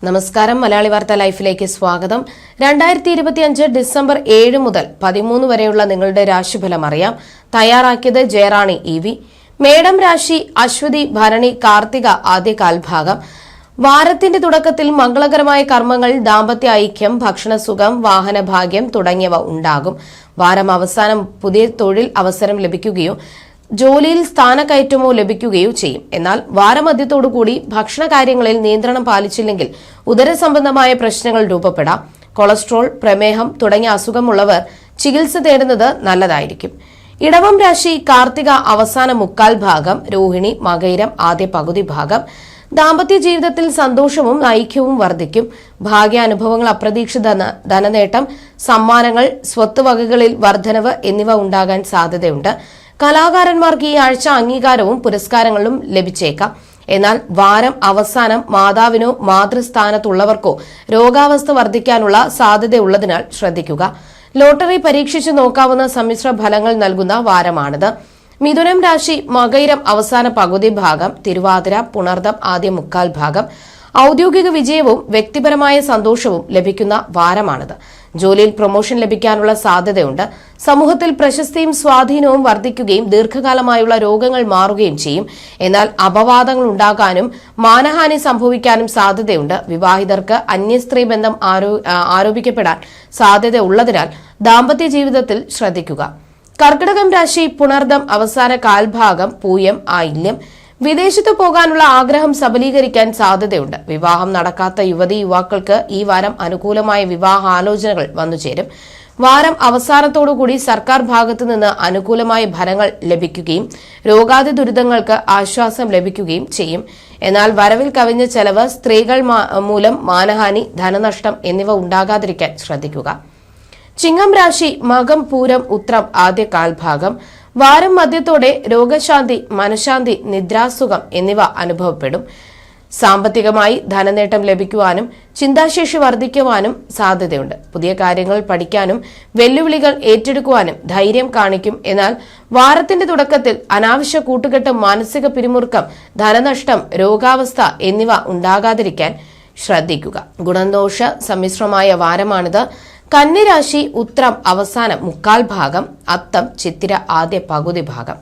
നമസ്കാരം. മലയാളി വാർത്ത ലൈഫിലേക്ക് സ്വാഗതം. 2025 ഡിസംബർ 7 മുതൽ 13 വരെയുള്ള നിങ്ങളുടെ രാശിഫലം അറിയാം. തയ്യാറാക്കിയത് ജയറാണി EV. മേടം രാശി അശ്വതി ഭരണി കാർത്തിക ആദ്യ കാൽഭാഗം. വാരത്തിന്റെ തുടക്കത്തിൽ മംഗളകരമായ കർമ്മങ്ങൾ, ദാമ്പത്യ ഐക്യം, ഭക്ഷണസുഖം, വാഹനഭാഗ്യം തുടങ്ങിയവ ഉണ്ടാകും. വാരം അവസാനം പുതിയ തൊഴിൽ അവസരം ലഭിക്കുകയോ ജോലിയിൽ സ്ഥാനക്കയറ്റമോ ലഭിക്കുകയോ ചെയ്യും. എന്നാൽ വാരമധ്യത്തോടുകൂടി ഭക്ഷണകാര്യങ്ങളിൽ നിയന്ത്രണം പാലിച്ചില്ലെങ്കിൽ ഉദരസംബന്ധമായ പ്രശ്നങ്ങൾ രൂപപ്പെടാം. കൊളസ്ട്രോൾ, പ്രമേഹം തുടങ്ങിയ അസുഖമുള്ളവർ ചികിത്സ തേടുന്നത് നല്ലതായിരിക്കും. ഇടവം രാശി കാർത്തിക അവസാന മുക്കാൽ ഭാഗം, രോഹിണി മകയിരം ആദ്യ പകുതി ഭാഗം. ദാമ്പത്യ ജീവിതത്തിൽ സന്തോഷവും ഐക്യവും വർദ്ധിക്കും. ഭാഗ്യാനുഭവങ്ങൾ, അപ്രതീക്ഷിത ധനനേട്ടം, സമ്മാനങ്ങൾ, സ്വത്തുവകകളിൽ വർധനവ് എന്നിവ ഉണ്ടാകാൻ സാധ്യതയുണ്ട്. കലാകാരന്മാർക്ക് ഈ ആഴ്ച അംഗീകാരവും പുരസ്കാരങ്ങളും ലഭിച്ചേക്കാം. എന്നാൽ വാരം അവസാനം മാതാവിനോ മാതൃസ്ഥാനത്തുള്ളവർക്കോ രോഗാവസ്ഥ വർദ്ധിക്കാനുള്ള സാധ്യതയുള്ളതിനാൽ ശ്രദ്ധിക്കുക. ലോട്ടറി പരീക്ഷിച്ചു നോക്കാവുന്ന സമ്മിശ്ര ഫലങ്ങൾ നൽകുന്ന വാരമാണിത്. മിഥുനം രാശി മകയിരം അവസാന പകുതി ഭാഗം, തിരുവാതിര പുണർദം ആദ്യ മുക്കാൽ ഭാഗം. ഔദ്യോഗിക വിജയവും വ്യക്തിപരമായ സന്തോഷവും ലഭിക്കുന്ന വാരമാണിത്. ജോലിയിൽ പ്രൊമോഷൻ ലഭിക്കാനുള്ള സാധ്യതയുണ്ട്. സമൂഹത്തിൽ പ്രശസ്തിയും സ്വാധീനവും വർദ്ധിക്കുകയും ദീർഘകാലമായുള്ള രോഗങ്ങൾ മാറുകയും ചെയ്യും. എന്നാൽ അപവാദങ്ങൾ ഉണ്ടാകാനും മാനഹാനി സംഭവിക്കാനും സാധ്യതയുണ്ട്. വിവാഹിതർക്ക് അന്യസ്ത്രീ ബന്ധം ആരോപിക്കപ്പെടാൻ സാധ്യതയുള്ളതിനാൽ ദാമ്പത്യ ജീവിതത്തിൽ ശ്രദ്ധിക്കുക. കർക്കിടകം രാശി പുണർദം അവസാന കാൽഭാഗം, പൂയം ആയില്യം. വിദേശത്ത് പോകാനുള്ള ആഗ്രഹം സബലീകരിക്കാൻ സാധ്യതയുണ്ട്. വിവാഹം നടക്കാത്ത യുവതി യുവാക്കൾക്ക് ഈ വാരം അനുകൂലമായ വിവാഹാലോചനകൾ വന്നുചേരും. വാരം അവസാനത്തോടുകൂടി സർക്കാർ ഭാഗത്തു നിന്ന് അനുകൂലമായ ഫലങ്ങൾ ലഭിക്കുകയും രോഗാതി ദുരിതങ്ങൾക്ക് ആശ്വാസം ലഭിക്കുകയും ചെയ്യും. എന്നാൽ വരവിൽ കവിഞ്ഞ ചെലവ്, സ്ത്രീകൾ മൂലം മാനഹാനി, ധനനഷ്ടം എന്നിവ ഉണ്ടാകാതിരിക്കാൻ ശ്രദ്ധിക്കുക. ചിങ്ങം രാശി മകം പൂരം ഉത്രം ആദ്യ കാൽഭാഗം. വാരം മധ്യത്തോടെ രോഗശാന്തി, മനഃശാന്തി, നിദ്രാസുഖം എന്നിവ അനുഭവപ്പെടും. സാമ്പത്തികമായി ധനനേട്ടം ലഭിക്കുവാനും ചിന്താശേഷി വർദ്ധിക്കുവാനും സാധ്യതയുണ്ട്. പുതിയ കാര്യങ്ങൾ പഠിക്കാനും വെല്ലുവിളികൾ ഏറ്റെടുക്കുവാനും ധൈര്യം കാണിക്കും. എന്നാൽ വാരത്തിന്റെ തുടക്കത്തിൽ അനാവശ്യ കൂട്ടുകെട്ട്, മാനസിക പിരിമുറുക്കം, ധനനഷ്ടം, രോഗാവസ്ഥ എന്നിവ ഉണ്ടാകാതിരിക്കാൻ ശ്രദ്ധിക്കുക. ഗുണദോഷ സമ്മിശ്രമായ വാരമാണിത്. കന്നിരാശി ഉത്രം അവസാനം മുക്കാൽ ഭാഗം, അത്തം ചിത്തിര ആദ്യ പകുതി ഭാഗം.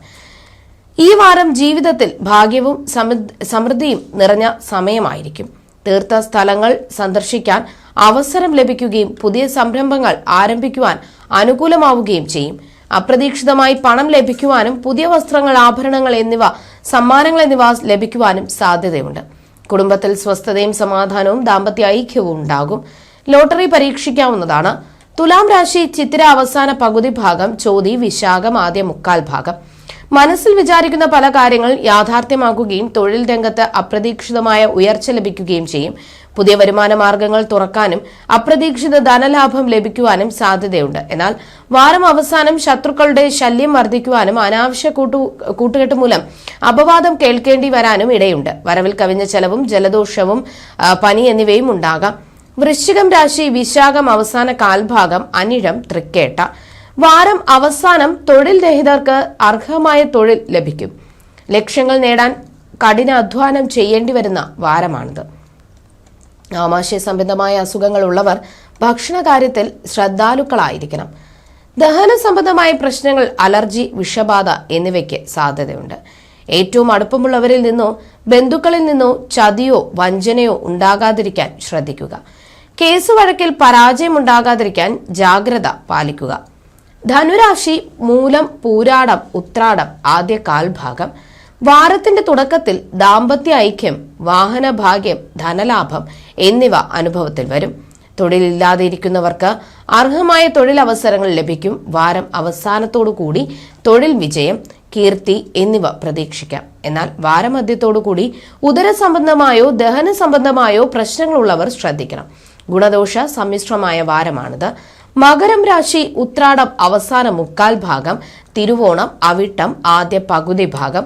ഈ വാരം ജീവിതത്തിൽ ഭാഗ്യവും സമൃദ്ധിയും നിറഞ്ഞ സമയമായിരിക്കും. തീർത്ഥ സ്ഥലങ്ങൾ സന്ദർശിക്കാൻ അവസരം ലഭിക്കുകയും പുതിയ സംരംഭങ്ങൾ ആരംഭിക്കുവാൻ അനുകൂലമാവുകയും ചെയ്യും. അപ്രതീക്ഷിതമായി പണം ലഭിക്കുവാനും പുതിയ വസ്ത്രങ്ങൾ, ആഭരണങ്ങൾ എന്നിവ, സമ്മാനങ്ങൾ എന്നിവ ലഭിക്കുവാനും സാധ്യതയുണ്ട്. കുടുംബത്തിൽ സ്വസ്ഥതയും സമാധാനവും ദാമ്പത്യ ഐക്യവും ഉണ്ടാകും. ലോട്ടറി പരീക്ഷിക്കാവുന്നതാണ്. തുലാം രാശി ചിത്തിര അവസാന പകുതി ഭാഗം, ചോതി വിശാഖം ആദ്യ മുക്കാൽ ഭാഗം. മനസ്സിൽ വിചാരിക്കുന്ന പല കാര്യങ്ങൾ യാഥാർത്ഥ്യമാക്കുകയും തൊഴിൽ രംഗത്ത് അപ്രതീക്ഷിതമായ ഉയർച്ച ലഭിക്കുകയും ചെയ്യും. പുതിയ വരുമാന മാർഗങ്ങൾ തുറക്കാനും അപ്രതീക്ഷിത ധനലാഭം ലഭിക്കുവാനും സാധ്യതയുണ്ട്. എന്നാൽ വാരം അവസാനം ശത്രുക്കളുടെ ശല്യം വർദ്ധിക്കുവാനും അനാവശ്യ കൂട്ടുകെട്ട് മൂലം അപവാദം കേൾക്കേണ്ടി വരാനും ഇടയുണ്ട്. വരവിൽ കവിഞ്ഞ ചെലവും ജലദോഷവും പനി എന്നിവയും ഉണ്ടാകാം. വൃശ്ചികം രാശി വിശാഖം അവസാന കാൽഭാഗം, അനിഴം തൃക്കേട്ട. വാരം അവസാനം തൊഴിൽ രഹിതർക്ക് അർഹമായ തൊഴിൽ ലഭിക്കും. ലക്ഷ്യങ്ങൾ നേടാൻ കഠിന അധ്വാനം ചെയ്യേണ്ടി വരുന്ന വാരമാണിത്. ആമാശയ സംബന്ധമായ അസുഖങ്ങൾ ഉള്ളവർ ഭക്ഷണകാര്യത്തിൽ ശ്രദ്ധാലുക്കളായിരിക്കണം. ദഹന സംബന്ധമായ പ്രശ്നങ്ങൾ, അലർജി, വിഷബാധ എന്നിവയ്ക്ക് സാധ്യതയുണ്ട്. ഏറ്റവും അടുപ്പമുള്ളവരിൽ നിന്നോ ബന്ധുക്കളിൽ നിന്നോ ചതിയോ വഞ്ചനയോ ഉണ്ടാകാതിരിക്കാൻ ശ്രദ്ധിക്കുക. കേസ് വഴക്കിൽ പരാജയമുണ്ടാകാതിരിക്കാൻ ജാഗ്രത പാലിക്കുക. ധനുരാശി മൂലം പൂരാടം ഉത്രാടം ആദ്യ കാൽഭാഗം. വാരത്തിന്റെ തുടക്കത്തിൽ ദാമ്പത്യ ഐക്യം, വാഹനഭാഗ്യം, ധനലാഭം എന്നിവ അനുഭവത്തിൽ വരും. തൊഴിലില്ലാതിരിക്കുന്നവർക്ക് അർഹമായ തൊഴിലവസരങ്ങൾ ലഭിക്കും. വാരം അവസാനത്തോടുകൂടി തൊഴിൽ വിജയം, കീർത്തി എന്നിവ പ്രതീക്ഷിക്കാം. എന്നാൽ വാരമധ്യത്തോടുകൂടി ഉദരസംബന്ധമായോ ദഹന സംബന്ധമായോ പ്രശ്നങ്ങളുള്ളവർ ശ്രദ്ധിക്കണം. ഗുണദോഷ സമ്മിശ്രമായ വാരമാണിത്. മകരം രാശി ഉത്രാടം അവസാന മുക്കാൽ ഭാഗം, തിരുവോണം അവിട്ടം ആദ്യ പകുതി ഭാഗം.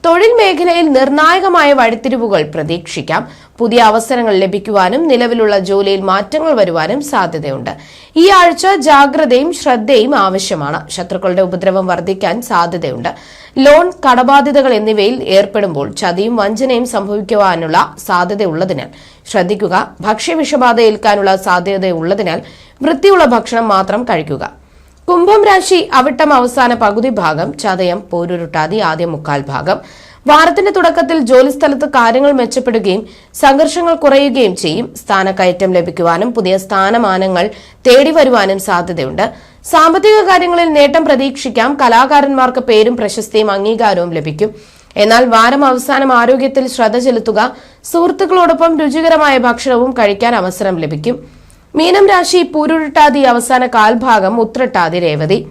തൊഴിൽ മേഖലയിൽ നിർണായകമായ വഴിത്തിരിവുകൾ പ്രതീക്ഷിക്കാം. പുതിയ അവസരങ്ങൾ ലഭിക്കുവാനും നിലവിലുള്ള ജോലിയിൽ മാറ്റങ്ങൾ വരുവാനും സാധ്യതയുണ്ട്. ഈ ആഴ്ച ജാഗ്രതയും ശ്രദ്ധയും ആവശ്യമാണ്. ശത്രുക്കളുടെ ഉപദ്രവം വർദ്ധിക്കാൻ സാധ്യതയുണ്ട്. ലോൺ, കടബാധ്യതകൾ എന്നിവയിൽ ഏർപ്പെടുമ്പോൾ ചതിയും വഞ്ചനയും സംഭവിക്കുവാനുള്ള സാധ്യതയുള്ളതിനാൽ ശ്രദ്ധിക്കുക. ഭക്ഷ്യവിഷബാധ ഏൽക്കാനുള്ള സാധ്യതയുള്ളതിനാൽ വൃത്തിയുള്ള ഭക്ഷണം മാത്രം കഴിക്കുക. കുംഭം രാശി അവിട്ടം അവസാന പകുതി ഭാഗം, ചതയം പോരുരുട്ടാതി ആദ്യ മുക്കാൽ ഭാഗം. വാരത്തിന്റെ തുടക്കത്തിൽ ജോലിസ്ഥലത്ത് കാര്യങ്ങൾ മെച്ചപ്പെടുകയും സംഘർഷങ്ങൾ കുറയുകയും ചെയ്യും. സ്ഥാനക്കയറ്റം ലഭിക്കുവാനും പുതിയ സ്ഥാനമാനങ്ങൾ തേടി വരുവാനും സാധ്യതയുണ്ട്. സാമ്പത്തിക കാര്യങ്ങളിൽ നേട്ടം പ്രതീക്ഷിക്കാം. കലാകാരന്മാർക്ക് പേരും പ്രശസ്തിയും അംഗീകാരവും ലഭിക്കും. എന്നാൽ വാരം അവസാനം ആരോഗ്യത്തിൽ ശ്രദ്ധ ചെലുത്തുക. സുഹൃത്തുക്കളോടൊപ്പം രുചികരമായ ഭക്ഷണവും കഴിക്കാൻ അവസരം ലഭിക്കും. മീനം രാശി പൂരുരുട്ടാതി അവസാന കാൽഭാഗം, ഉത്രട്ടാതി രേവതി.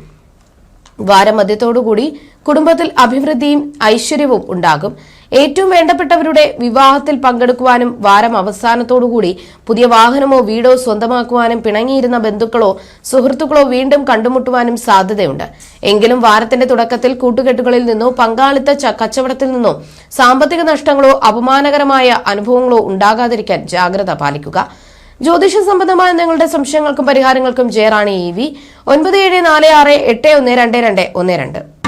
വാരമധ്യത്തോടുകൂടി കുടുംബത്തിൽ അഭിവൃദ്ധിയും ഐശ്വര്യവും ഉണ്ടാകും. ഏറ്റവും വേണ്ടപ്പെട്ടവരുടെ വിവാഹത്തിൽ പങ്കെടുക്കുവാനും വാരം അവസാനത്തോടുകൂടി പുതിയ വാഹനമോ വീടോ സ്വന്തമാക്കുവാനും പിണങ്ങിയിരുന്ന ബന്ധുക്കളോ സുഹൃത്തുക്കളോ വീണ്ടും കണ്ടുമുട്ടുവാനും സാധ്യതയുണ്ട്. എങ്കിലും വാരത്തിന്റെ തുടക്കത്തിൽ കൂട്ടുകെട്ടുകളിൽ നിന്നോ പങ്കാളിത്ത കച്ചവടത്തിൽ നിന്നോ സാമ്പത്തിക നഷ്ടങ്ങളോ അപമാനകരമായ അനുഭവങ്ങളോ ഉണ്ടാകാതിരിക്കാൻ ജാഗ്രത പാലിക്കുക. ജ്യോതിഷ സംബന്ധമായ നിങ്ങളുടെ സംശയങ്ങൾക്കും പരിഹാരങ്ങൾക്കും ജയറാണി EV 9746812212.